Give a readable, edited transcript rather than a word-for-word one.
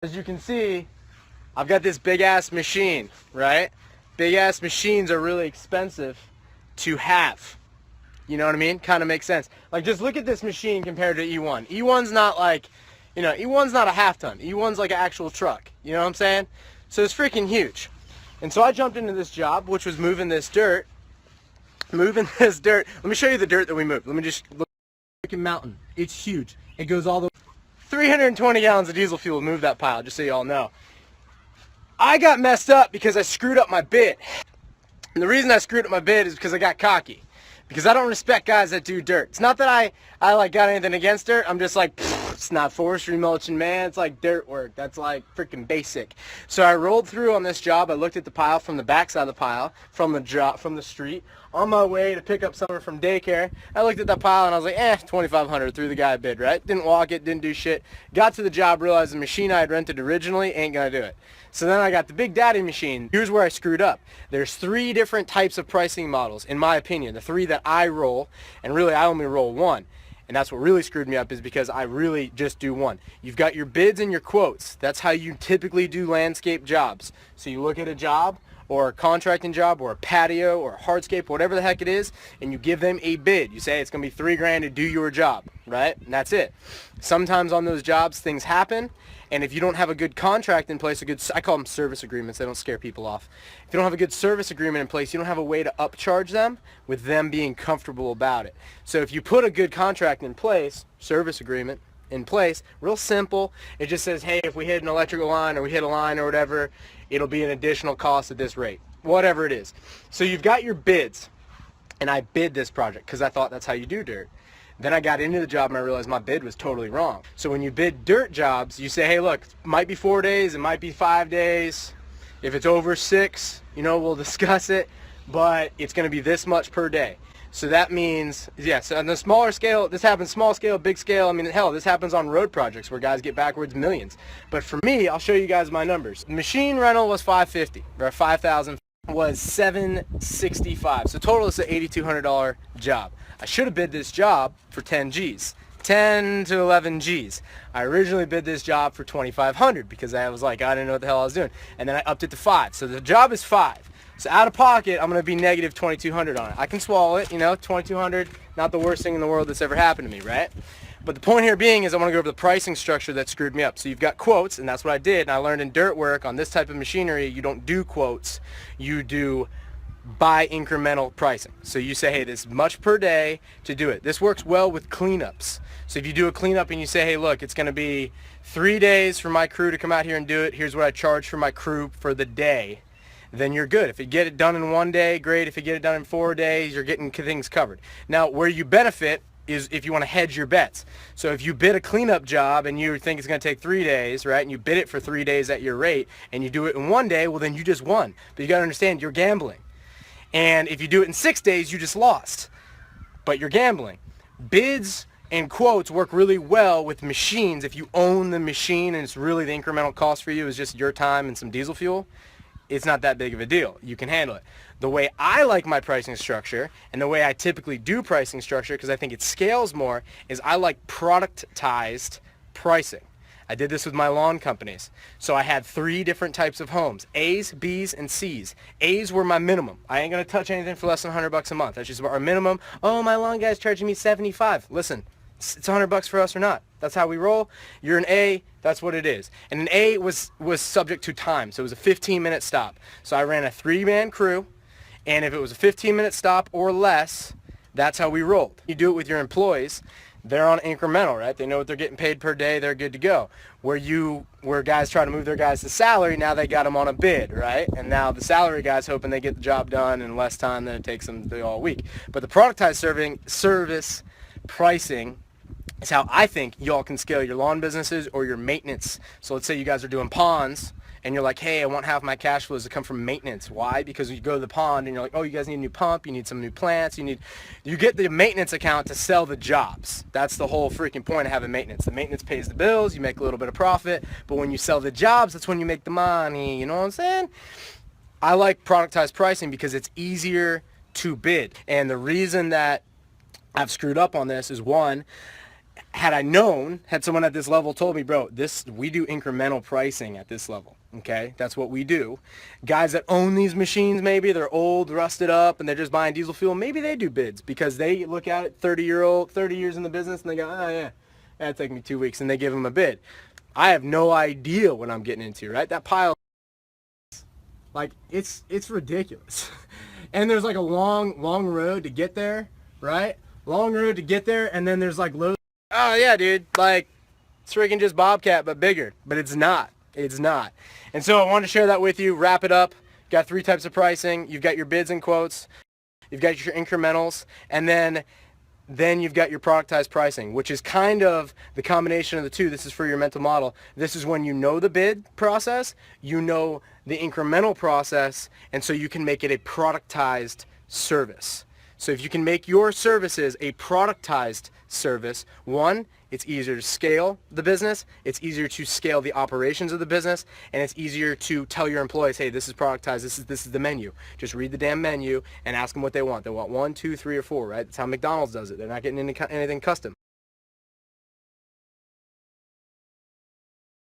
As you can see, I've got this big ass machine, right? Big ass machines are really expensive to have. You know what I mean? Kind of makes sense. Like, just look at this machine compared to E1. E1's not like, E1's not a half ton. E1's like an actual truck. You know what I'm saying? So it's freaking huge. And so I jumped into this job, which was moving this dirt. Let me show you the dirt that we moved. Let me just look at the freaking mountain. It's huge. It goes all the way. 320 gallons of diesel fuel to move that pile, just so y'all know. I got messed up because I screwed up my bid. And the reason I screwed up my bid is because I got cocky. Because I don't respect guys that do dirt. It's not that I like got anything against dirt. I'm just like, it's not forestry mulching, man. It's like dirt work. That's like freaking basic. So I rolled through on this job. I looked at the pile from the back side of the pile, from the street. On my way to pick up someone from daycare, I looked at that pile and I was like, 2,500, threw the guy a bid, right? Didn't walk it, didn't do shit. Got to the job, realized the machine I had rented originally ain't gonna do it. So then I got the Big Daddy machine. Here's where I screwed up. There's 3 different types of pricing models, in my opinion. The 3 that I roll, and really I only roll 1. And that's what really screwed me up, is because I really just do 1. You've got your bids and your quotes. That's how you typically do landscape jobs. So you look at a job, or a contracting job, or a patio, or a hardscape, whatever the heck it is, and you give them a bid. You say it's gonna be $3,000 to do your job, right? And that's it. Sometimes on those jobs things happen, and if you don't have a good contract in place, I call them service agreements, they don't scare people off. If you don't have a good service agreement in place, you don't have a way to upcharge them with them being comfortable about it. So if you put a good contract in place, service agreement in place, real simple, it just says, hey, if we hit an electrical line or we hit a line or whatever, it'll be an additional cost at this rate, whatever it is. So you've got your bids, and I bid this project because I thought that's how you do dirt. Then I got into the job and I realized my bid was totally wrong. So when you bid dirt jobs, you say, hey, look, it might be 4 days, it might be 5 days. If it's over 6, we'll discuss it, but it's going to be this much per day. So that means, so on the smaller scale, this happens small scale, big scale. I mean, hell, this happens on road projects where guys get backwards millions. But for me, I'll show you guys my numbers. Machine rental was $550, or $5,000 was $765. So total is an $8,200 job. I should have bid this job for 10 G's. 10 to 11 G's. I originally bid this job for 2,500 because I was like, I didn't know what the hell I was doing. And then I upped it to 5. So the job is 5. So out of pocket, I'm going to be negative 2,200 on it. I can swallow it, 2,200, not the worst thing in the world that's ever happened to me, right? But the point here being is I want to go over the pricing structure that screwed me up. So you've got quotes, and that's what I did. And I learned in dirt work on this type of machinery, you don't do quotes, you do by incremental pricing. So you say, hey, this is much per day to do it. This works well with cleanups. So if you do a cleanup and you say, hey, look, it's going to be 3 days for my crew to come out here and do it. Here's what I charge for my crew for the day. Then you're good. If you get it done in 1 day, great. If you get it done in 4 days, you're getting things covered. Now, where you benefit is if you want to hedge your bets. So if you bid a cleanup job and you think it's going to take 3 days, right, and you bid it for 3 days at your rate, and you do it in 1 day, well, then you just won. But you got to understand, you're gambling. And if you do it in 6 days, you just lost. But you're gambling. Bids and quotes work really well with machines. If you own the machine and it's really the incremental cost for you is just your time and some diesel fuel, it's not that big of a deal. You can handle it. The way I like my pricing structure, and the way I typically do pricing structure, because I think it scales more, is I like productized pricing. I did this with my lawn companies. So I had 3 different types of homes, A's, B's, and C's. A's were my minimum. I ain't gonna touch anything for less than $100 a month. That's just our minimum. Oh, my lawn guy's charging me 75. Listen, it's $100 for us or not. That's how we roll. You're an A, that's what it is. And an A was subject to time, so it was a 15-minute stop. So I ran a 3-man crew, and if it was a 15-minute stop or less, that's how we rolled. You do it with your employees. They're on incremental, right? They know what they're getting paid per day. They're good to go. Where guys try to move their guys to salary, now they got them on a bid, right? And now the salary guys hoping they get the job done in less time than it takes them to do all week. But the productized service pricing is how I think y'all can scale your lawn businesses or your maintenance. So let's say you guys are doing ponds, and you're like, hey, I want half my cash flows to come from maintenance. Why? Because you go to the pond and you're like, oh, you guys need a new pump, you need some new plants, you get the maintenance account to sell the jobs. That's the whole freaking point of having maintenance. The maintenance pays the bills, you make a little bit of profit, but when you sell the jobs, that's when you make the money. You know what I'm saying? I like productized pricing because it's easier to bid. And the reason that I've screwed up on this is, one, Had I known, had someone at this level told me, bro, we do incremental pricing at this level, okay? That's what we do. Guys that own these machines, maybe they're old, rusted up, and they're just buying diesel fuel, maybe they do bids because they look at it, 30 years in the business, and they go, oh yeah, that'd take me 2 weeks, and they give them a bid. I have no idea what I'm getting into, right? That pile, like, it's ridiculous. And there's like a long road to get there, right? Long road to get there, and then there's like loads. Oh yeah, dude, like it's freaking just Bobcat but bigger, but it's not. It's not. And so I wanted to share that with you, wrap it up. Got 3 types of pricing. You've got your bids and quotes, you've got your incrementals, and then you've got your productized pricing, which is kind of the combination of the two. This is for your mental model. This is when you know the bid process, you know the incremental process, and so you can make it a productized service. So if you can make your services a productized service, one, it's easier to scale the business, it's easier to scale the operations of the business, and it's easier to tell your employees, hey, this is productized, this is the menu. Just read the damn menu and ask them what they want. They want 1, 2, 3, or 4, right? That's how McDonald's does it. They're not getting into anything custom.